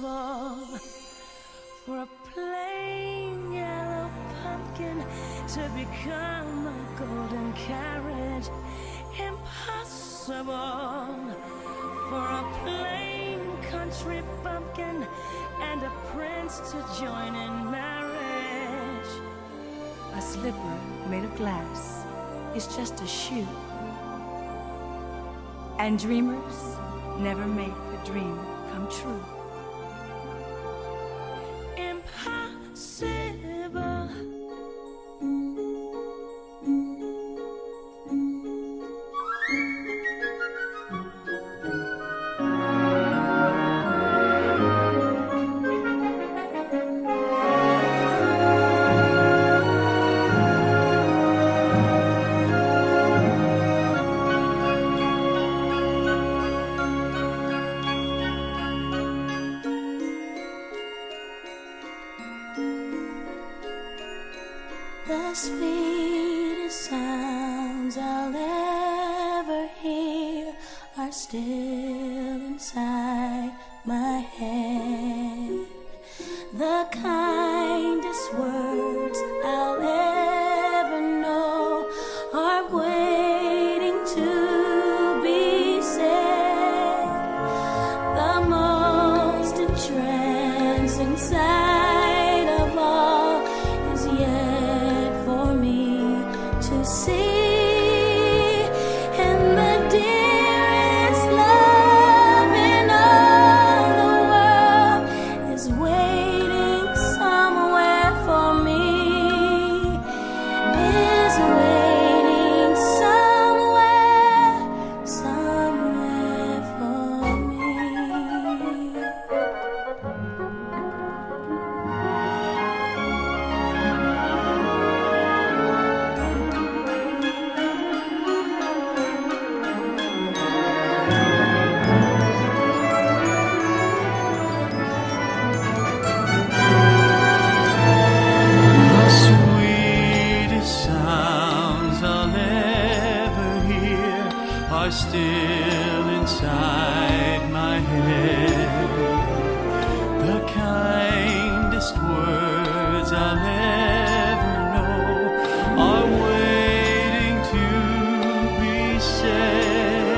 impossible for a plain yellow pumpkin to become a golden carriage. Impossible for a plain country bumpkin and a prince to join in marriage. A slipper made of glass is just a shoe, and dreamers never make a dream come true. Impossible. The sweetest sounds I'll ever hear are still inside my head. The kindest words I'll ever know are waiting to be said. The most entrancing sight of all is yet for me to see, and the dearest love in all the world is waiting somewhere for me, is waiting somewhere for me. The sweetest sounds I'll ever hear are still inside my head. The kindest words I'll ever know are waiting to be said.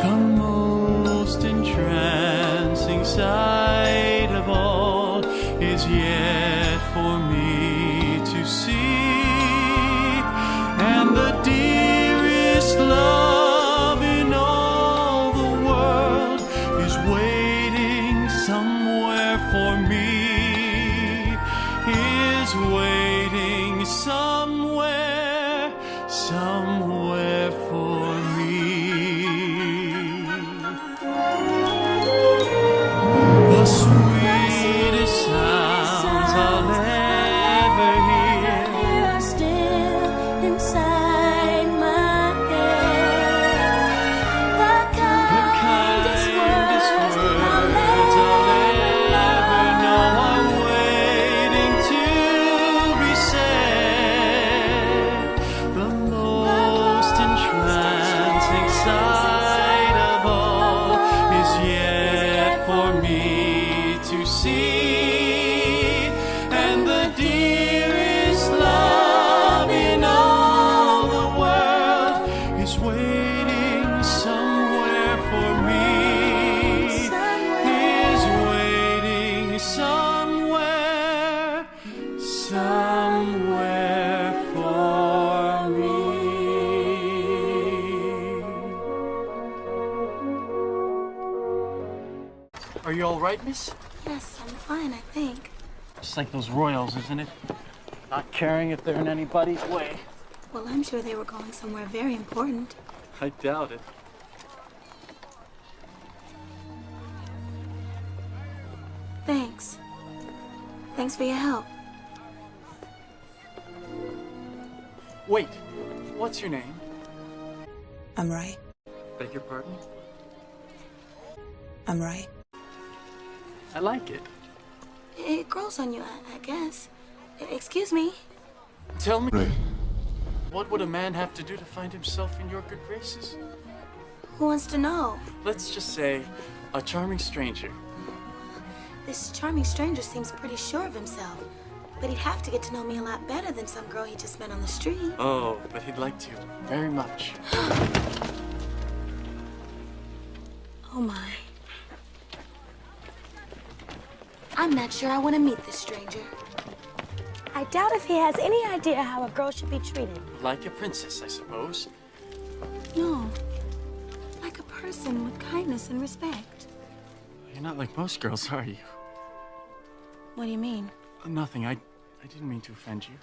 The most entrancing sight of all is yet for me to see, and the dearest love in all the world is waiting somewhere for me, is waiting somewhere for me. The sweetest sounds I'll ever hear Are still inside my head. The kindest words I'll ever know are waiting to be said. The most entrancing sight of all is yet for me to see, and the dearest love in all the world is waiting somewhere for me, is waiting somewhere for me. Are you all right, miss? Yes, I'm fine, I think. Just like those royals, isn't it? Not caring if they're in anybody's way. Well, I'm sure they were going somewhere very important. I doubt it. Thanks. Thanks for your help. Wait, what's your name? I'm right. Beg your pardon? I'm right. I like it. It grows on you, I guess. Excuse me. Tell me, what would a man have to do to find himself in your good graces? Who wants to know? Let's just say, a charming stranger. This charming stranger seems pretty sure of himself. But he'd have to get to know me a lot better than some girl he just met on the street. Oh, but he'd like to. Very much. Oh my. I'm not sure I want to meet this stranger. I doubt if he has any idea how a girl should be treated. Like a princess, I suppose. No. Like a person with kindness and respect. You're not like most girls, are you? What do you mean? Nothing. I didn't mean to offend you.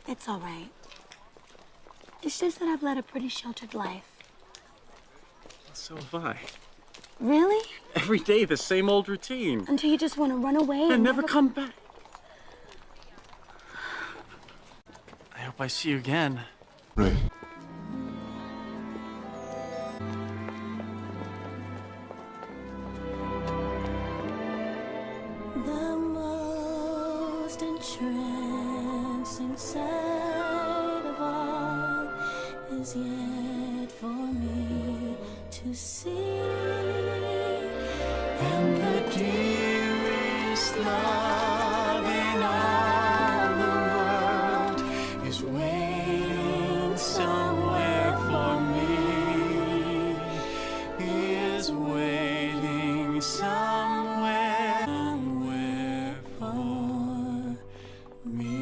It's all right. It's just that I've led a pretty sheltered life. So have I. Really? Every day, the same old routine. Until you just want to run away And never come back. I hope I see you again. Right. The most entrancing sight of all is yet for me to see. And the dearest love in all the world is waiting somewhere for me. Is waiting somewhere for me.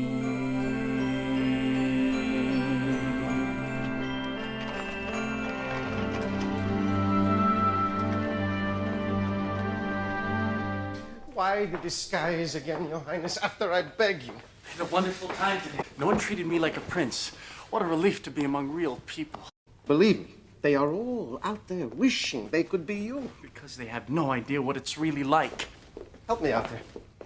Why the disguise again, Your Highness, after I beg you? I had a wonderful time today. No one treated me like a prince. What a relief to be among real people. Believe me, they are all out there wishing they could be you. Because they have no idea what it's really like. Help me out there.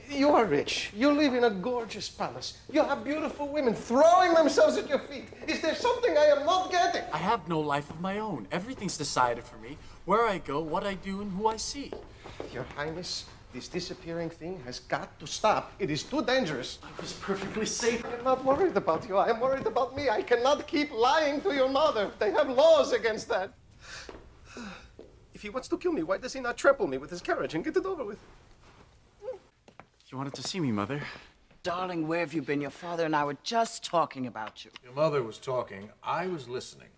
You are rich. You live in a gorgeous palace. You have beautiful women throwing themselves at your feet. Is there something I am not getting? I have no life of my own. Everything's decided for me. Where I go, what I do, and who I see. Your Highness, this disappearing thing has got to stop. It is too dangerous. I was perfectly safe. I am not worried about you. I am worried about me. I cannot keep lying to your mother. They have laws against that. If he wants to kill me, why does he not trample me with his carriage and get it over with? You wanted to see me, Mother? Darling, where have you been? Your father and I were just talking about you. Your mother was talking. I was listening.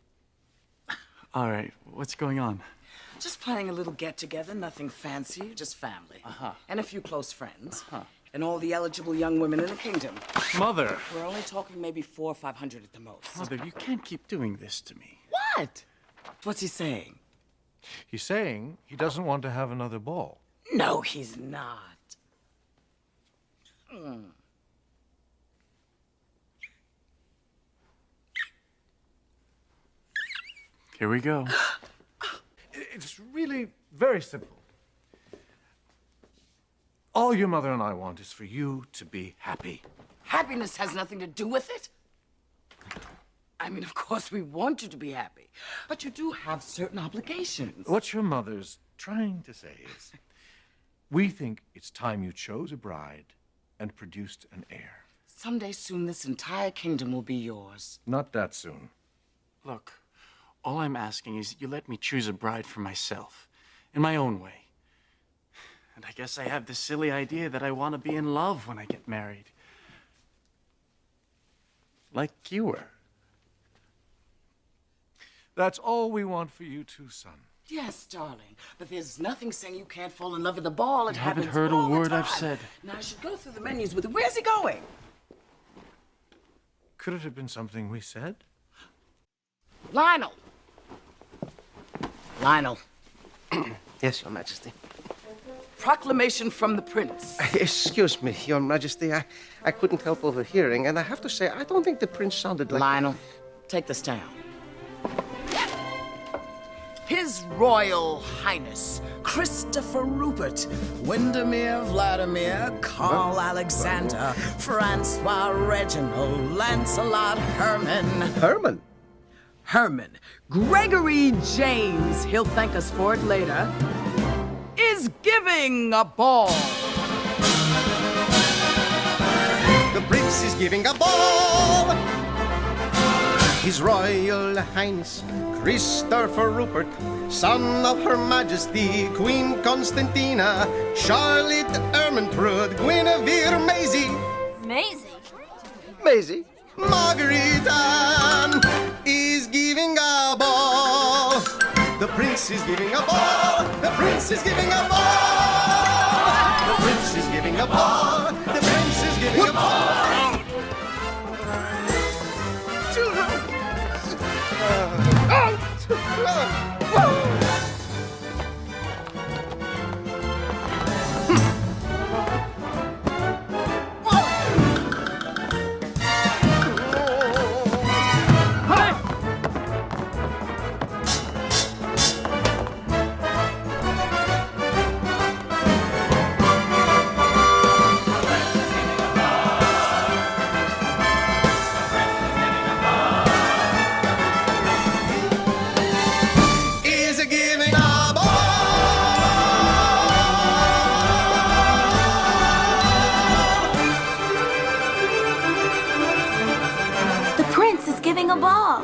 All right, what's going on? Just planning a little get-together, nothing fancy, just family. And a few close friends. And all the eligible young women in the kingdom. Mother! We're only talking maybe 400 or 500 at the most. Mother, you can't keep doing this to me. What? What's he saying? He's saying he doesn't want to have another ball. No, he's not. Here we go. It's really very simple. All your mother and I want is for you to be happy. Happiness has nothing to do with it. I mean, of course, we want you to be happy. But you do have certain obligations. What your mother's trying to say is, we think it's time you chose a bride and produced an heir. Someday soon, this entire kingdom will be yours. Not that soon. Look, all I'm asking is that you let me choose a bride for myself, in my own way. And I guess I have this silly idea that I want to be in love when I get married. Like you were. That's all we want for you too, son. Yes, darling, but there's nothing saying you can't fall in love with a ball. It You haven't happens heard a all the word I've time. said. Now I should go through the menus with him. Where's he going? Could it have been something we said? Lionel. Lionel. Yes, Your Majesty. Proclamation from the prince. Excuse me, Your Majesty. I couldn't help overhearing, and I have to say, I don't think the prince sounded like... Lionel, take this down. His Royal Highness, Christopher Rupert, Windermere Vladimir, Carl Alexander, Francois Reginald, Lancelot Herman. Herman? Herman, Gregory James, he'll thank us for it later, is giving a ball. The prince is giving a ball. His Royal Highness, Christopher Rupert, son of Her Majesty Queen Constantina, Charlotte, Ermentrude, Guinevere, Maisie, Maisie? Margarita is giving a ball. The prince is giving a ball. The prince is giving a ball. The prince is giving a ball. The prince is giving a ball. Is it giving a ball? The prince is giving a ball.